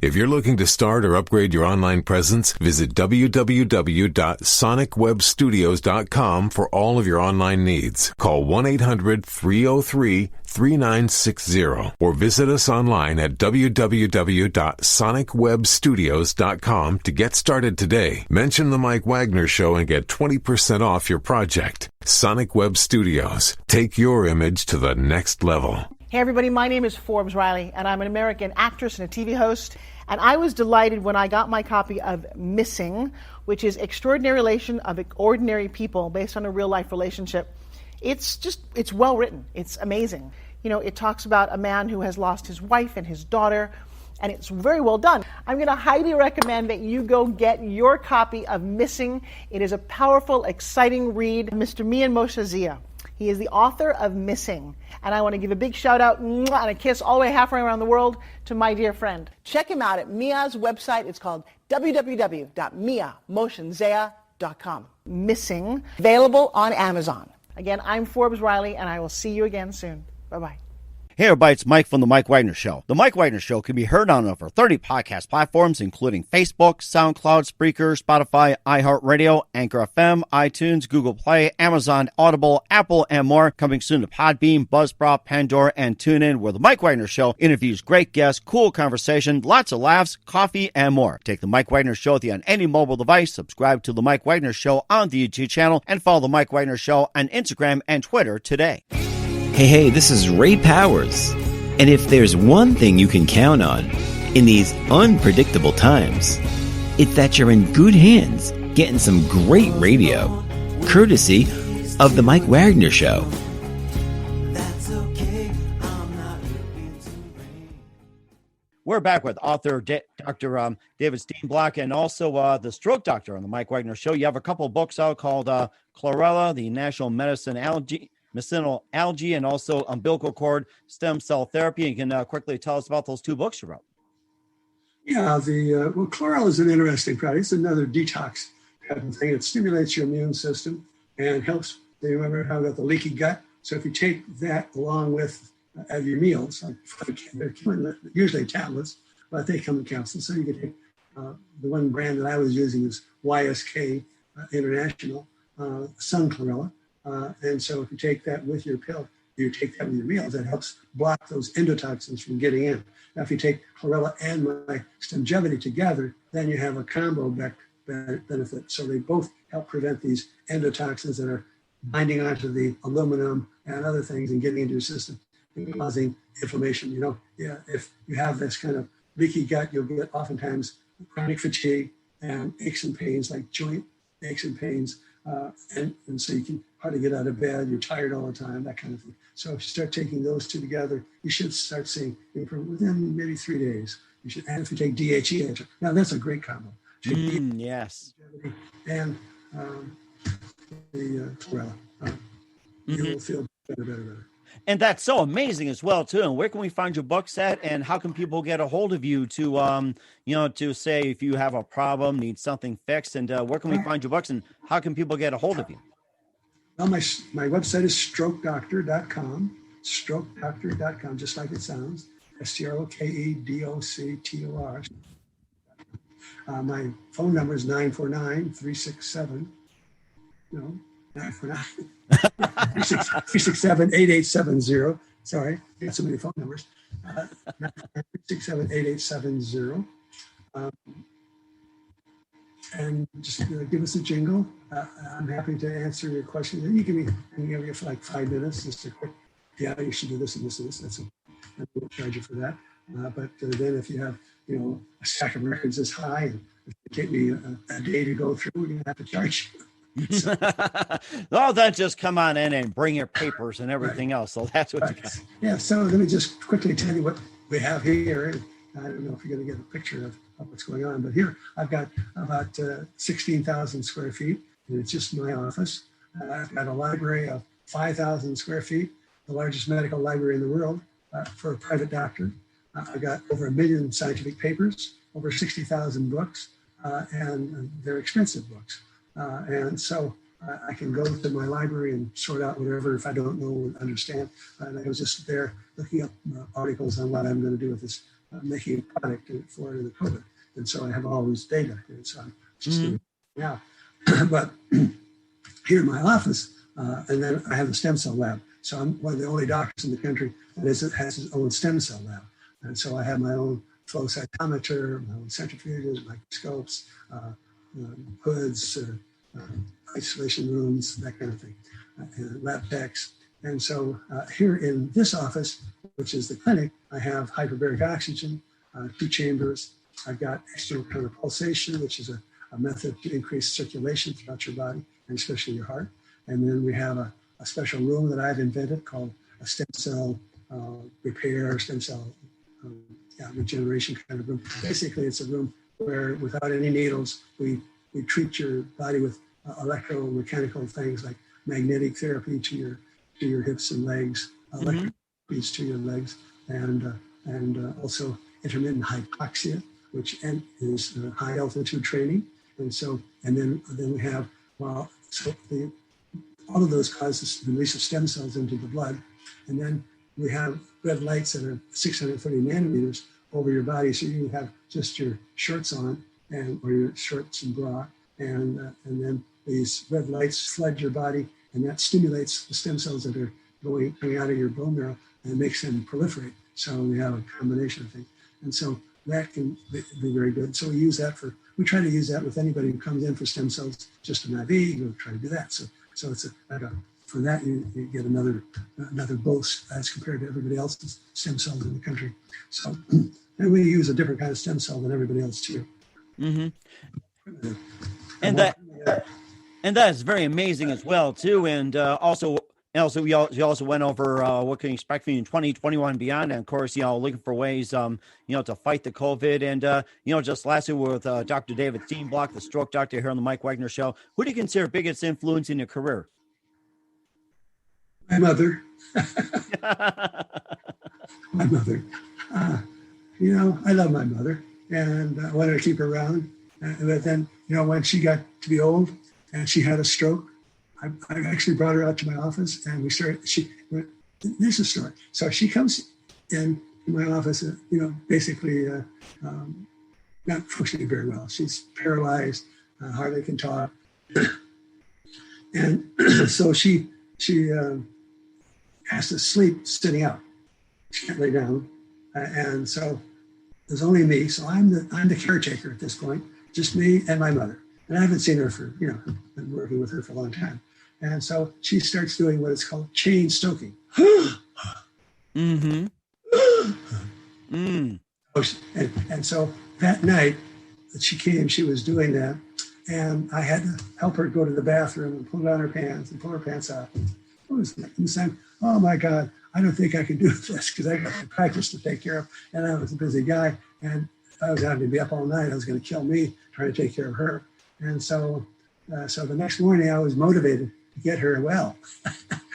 If you're looking to start or upgrade your online presence, visit www.sonicwebstudios.com for all of your online needs. Call 1-800-303-3960 or visit us online at www.sonicwebstudios.com to get started today. Mention The Mike Wagner Show and get 20% off your project. Sonic Web Studios. Take your image to the next level. Hey everybody, my name is Forbes Riley, and I'm an American actress and a TV host. And I was delighted when I got my copy of Missing, which is Extraordinary Relation of Ordinary People based on a real life relationship. It's well written. It's amazing. You know, it talks about a man who has lost his wife and his daughter, and it's very well done. I'm going to highly recommend that you go get your copy of Missing. It is a powerful, exciting read. Mr. Mian Moshe Zia. He is the author of Missing. And I want to give a big shout out and a kiss all the way halfway around the world to my dear friend. Check him out at Mia's website. It's called www.miamoshenzea.com. Missing, available on Amazon. Again, I'm Forbes Riley, and I will see you again soon. Bye-bye. Hey everybody, it's Mike from The Mike Wagner Show. The Mike Wagner Show can be heard on over 30 podcast platforms, including Facebook, SoundCloud, Spreaker, Spotify, iHeartRadio, Anchorfm, iTunes, Google Play, Amazon, Audible, Apple, and more. Coming soon to Podbean, Buzzsprout, Pandora, and TuneIn, where The Mike Wagner Show interviews great guests, cool conversation, lots of laughs, coffee, and more. Take The Mike Wagner Show with you on any mobile device. Subscribe to The Mike Wagner Show on the YouTube channel, and follow The Mike Wagner Show on Instagram and Twitter today. Hey, this is Ray Powers. And if there's one thing you can count on in these unpredictable times, it's that you're in good hands getting some great radio, courtesy of The Mike Wagner Show. We're back with author Dr. David Steenblock and also the Stroke Doctor on The Mike Wagner Show. You have a couple books out called Chlorella, the National Medicinal Algae, and also umbilical cord stem cell therapy. You can quickly tell us about those two books you wrote. Yeah, chlorella is an interesting product. It's another detox type of thing. It stimulates your immune system and helps. You remember how about the leaky gut? So if you take that along with your meals, they're usually tablets, but they come in capsules. So you can take the one brand that I was using is YSK International Sun Chlorella. And so if you take that with your pill, you take that with your meals, that helps block those endotoxins from getting in. Now, if you take chlorella and my Stemgevity together, then you have a combo benefit. So they both help prevent these endotoxins that are binding onto the aluminum and other things and getting into your system and causing inflammation. You know, if you have this kind of leaky gut, you'll get oftentimes chronic fatigue and aches and pains, like joint aches and pains. And so you can hardly get out of bed, you're tired all the time, that kind of thing. So if you start taking those two together, you should start seeing improvement within maybe 3 days. You should, and if you take DHEA, now that's a great combo. Yes. And the chlorella, you will feel better. And that's so amazing as well, too. And where can we find your books at? And how can people get a hold of you to, to say if you have a problem, need something fixed? And where can we find your books? And how can people get a hold of you? Well, my website is strokedoctor.com, strokedoctor.com, just like it sounds, STROKEDOCTOR. My phone number is 949-367, 367-8870. Sorry, I got so many phone numbers. 367-8870. And just give us a jingle. I'm happy to answer your questions. And you give me for like 5 minutes, just a quick, you should do this and this and this. I won't charge you for that. But then if you have, a stack of records this high and it take me a day to go through, we're going to have to charge you. So, well, then just come on in and bring your papers and everything else. So that's what you got. Yeah, so let me just quickly tell you what we have here. I don't know if you're going to get a picture of what's going on, but here I've got about 16,000 square feet, and it's just my office. I've got a library of 5,000 square feet, the largest medical library in the world for a private doctor. I've got over 1 million scientific papers, over 60,000 books, and they're expensive books. And so I can go to my library and sort out whatever if I don't know or understand. And I was just there looking up articles on what I'm going to do with this, making a product for the COVID. And so I have all this data. And so I'm just doing it now. But here in my office, and then I have a stem cell lab. So I'm one of the only doctors in the country that has his own stem cell lab. And so I have my own flow cytometer, my own centrifuges, microscopes, hoods, isolation rooms, that kind of thing, lab techs. And so here in this office, which is the clinic, I have hyperbaric oxygen, 2 chambers. I've got external counterpulsation, which is a method to increase circulation throughout your body, and especially your heart. And then we have a special room that I've invented called a stem cell repair, stem cell regeneration kind of room. Basically, it's a room where without any needles, we treat your body with electromechanical things like magnetic therapy to your hips and legs, electric therapies to your legs, and also intermittent hypoxia, which is high altitude training. And then we have all of those causes the release of stem cells into the blood, and then we have red lights that are 630 nanometers over your body, so you have just your shorts on or your shorts and bra, and then these red lights flood your body, and that stimulates the stem cells that are coming out of your bone marrow and makes them proliferate. So we have a combination of things, and so that can be very good. So we try to use that with anybody who comes in for stem cells, just an IV. We'll try to do that. So it's for that you get another boost as compared to everybody else's stem cells in the country. So and we use a different kind of stem cell than everybody else too. Mm-hmm. And that is very amazing as well too. And also you also went over what can you expect from you in 2021 and beyond. And of course, looking for ways, to fight the COVID. And, just lastly with Dr. David Steenblock, the stroke doctor here on the Mike Wagner Show, who do you consider biggest influence in your career? My mother. My mother. I love my mother, and I wanted to keep her around. But then, when she got to be old and she had a stroke, I actually brought her out to my office, and this is a story. So she comes in my office, basically not functioning very well. She's paralyzed, hardly can talk. And so she has to sleep sitting up. She can't lay down. And so there's only me. So I'm the caretaker at this point, just me and my mother. And I haven't seen her for, been working with her for a long time. And so she starts doing what is called chain stoking. Mm-hmm. And so that night that she came, she was doing that. And I had to help her go to the bathroom and pull down her pants and pull her pants off. I was saying, oh my God, I don't think I can do this because I got my practice to take care of. And I was a busy guy. And I was having to be up all night. It was going to kill me trying to take care of her. And so the next morning I was motivated to get her well.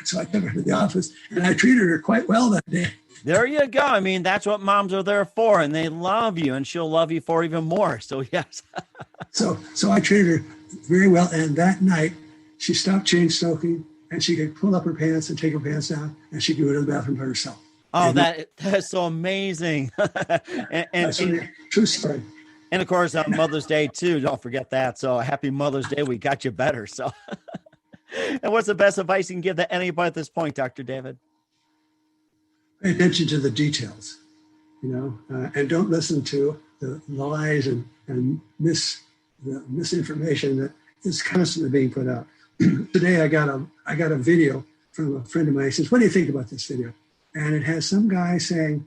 So I took her to the office and I treated her quite well that day. There you go. I mean, that's what moms are there for, and they love you, and she'll love you for even more. So yes. So I treated her very well. And that night she stopped chain stoking and she could pull up her pants and take her pants down and she could go to the bathroom by herself. Oh, that's so amazing. and true story. And of course, on Mother's Day too. Don't forget that. So happy Mother's Day. We got you better. So, and what's the best advice you can give to anybody at this point, Dr. David? Pay attention to the details, and don't listen to the lies and misinformation that is constantly being put out. Today, I got a video from a friend of mine. He says, "What do you think about this video?" And it has some guy saying,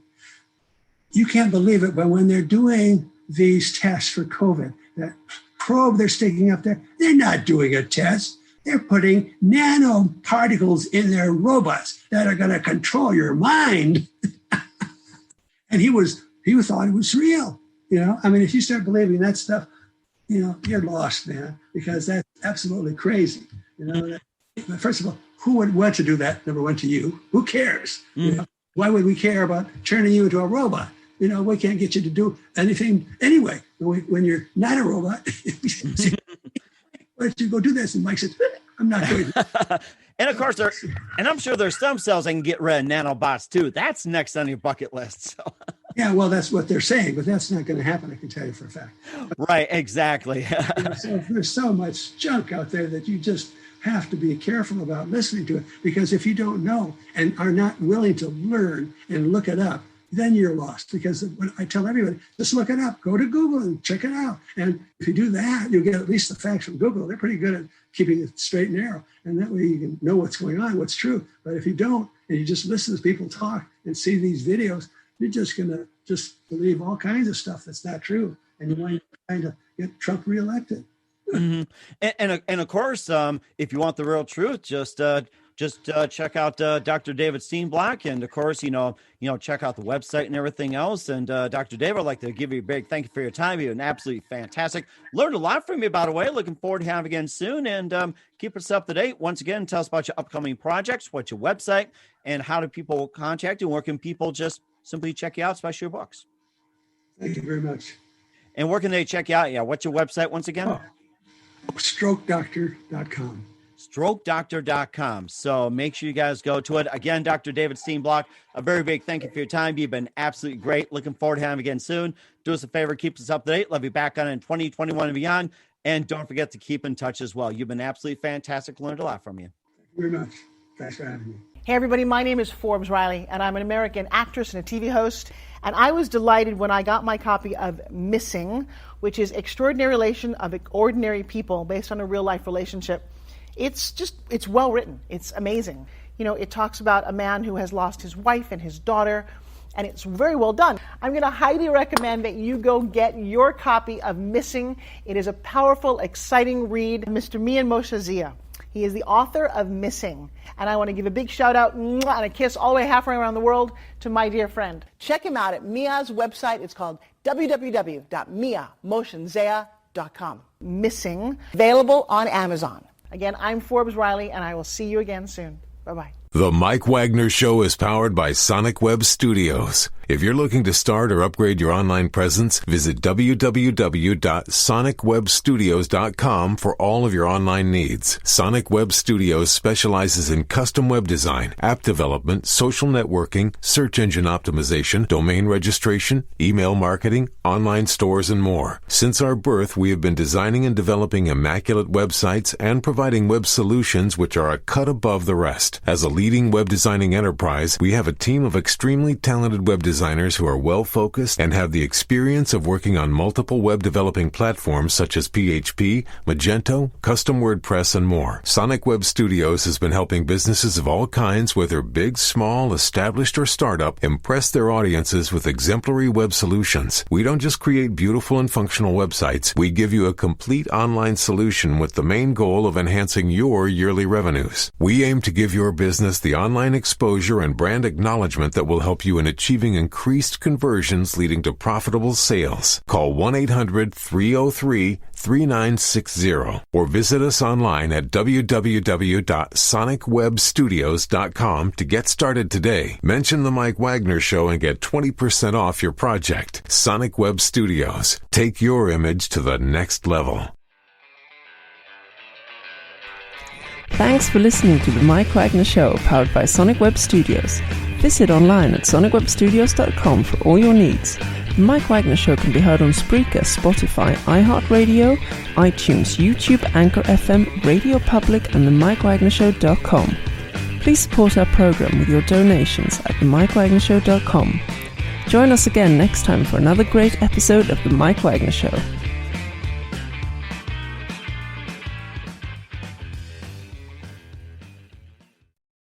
"You can't believe it, but when they're doing these tests for COVID, that probe they're sticking up there, they're not doing a test. They're putting nanoparticles in their robots that are going to control your mind." And he thought it was real. If you start believing that stuff, you're lost, man, because that's absolutely crazy. First of all, who would want to do that? Number one, to you. Who cares? Why would we care about turning you into a robot? We can't get you to do anything anyway. When you're not a robot, why don't you go do this? And Mike said, "I'm not going to." And of course, I'm sure there's some cells that can get rid of nanobots too. That's next on your bucket list. So. Yeah, well, that's what they're saying, but that's not going to happen. I can tell you for a fact. Right, exactly. So there's so much junk out there that you just have to be careful about listening to it, because if you don't know and are not willing to learn and look it up, then you're lost. Because when I tell everybody, just look it up, go to Google and check it out. And if you do that, you'll get at least the facts from Google. They're pretty good at keeping it straight and narrow. And that way you can know what's going on, what's true. But if you don't, and you just listen to people talk and see these videos, you're just going to just believe all kinds of stuff that's not true. And you might trying to get Trump reelected. Mm-hmm. And of course, if you want the real truth, just check out Dr. David Steenblock, and of course, check out the website and everything else. And Dr. David, I'd like to give you a big thank you for your time. You've been absolutely fantastic. Learned a lot from you, by the way. Looking forward to having you again soon. And keep us up to date. Once again, tell us about your upcoming projects, what's your website, and how do people contact you? Where can people just simply check you out, especially your books? Thank you very much. And where can they check you out? Yeah, what's your website once again? Strokedoctor.com. Strokedoctor.com. So make sure you guys go to it. Again, Dr. David Steenblock, a very big thank you for your time. You've been absolutely great. Looking forward to having you again soon. Do us a favor, keep us up to date. Love you back on in 2021 and beyond. And don't forget to keep in touch as well. You've been absolutely fantastic. Learned a lot from you. Thank you very much. Thanks for having me. Hey everybody, my name is Forbes Riley, and I'm an American actress and a TV host. And I was delighted when I got my copy of Missing, which is Extraordinary Relation of Ordinary People based on a real life relationship. It's well written. It's amazing. It talks about a man who has lost his wife and his daughter, and it's very well done. I'm going to highly recommend that you go get your copy of Missing. It is a powerful, exciting read. Mr. Mian Moshe Zia. He is the author of Missing. And I want to give a big shout out and a kiss all the way halfway around the world to my dear friend. Check him out at Mia's website. It's called www.miamoshenzea.com. Missing, available on Amazon. Again, I'm Forbes Riley, and I will see you again soon. Bye-bye. The Mike Wagner Show is powered by Sonic Web Studios. If you're looking to start or upgrade your online presence, visit www.sonicwebstudios.com for all of your online needs. Sonic Web Studios specializes in custom web design, app development, social networking, search engine optimization, domain registration, email marketing, online stores, and more. Since our birth, we have been designing and developing immaculate websites and providing web solutions which are a cut above the rest. As a leading web designing enterprise, we have a team of extremely talented web designers who are well-focused and have the experience of working on multiple web developing platforms such as PHP, Magento, custom WordPress, and more. Sonic Web Studios has been helping businesses of all kinds, whether big, small, established, or startup, impress their audiences with exemplary web solutions. We don't just create beautiful and functional websites. We give you a complete online solution with the main goal of enhancing your yearly revenues. We aim to give your business the online exposure and brand acknowledgement that will help you in achieving increased conversions leading to profitable sales. Call 1-800-303-3960 or visit us online at www.sonicwebstudios.com to get started today. Mention the Mike Wagner Show and get 20% off your project. Sonic Web Studios. Take your image to the next level. Thanks for listening to the Mike Wagner Show, powered by Sonic Web Studios. Visit online at sonicwebstudios.com for all your needs. The Mike Wagner Show can be heard on Spreaker, Spotify, iHeartradio, iTunes, YouTube, AnchorFM, Radio Public, and themikewagnershow.com. Please support our program with your donations at themikewagnershow.com. Join us again next time for another great episode of The Mike Wagner Show.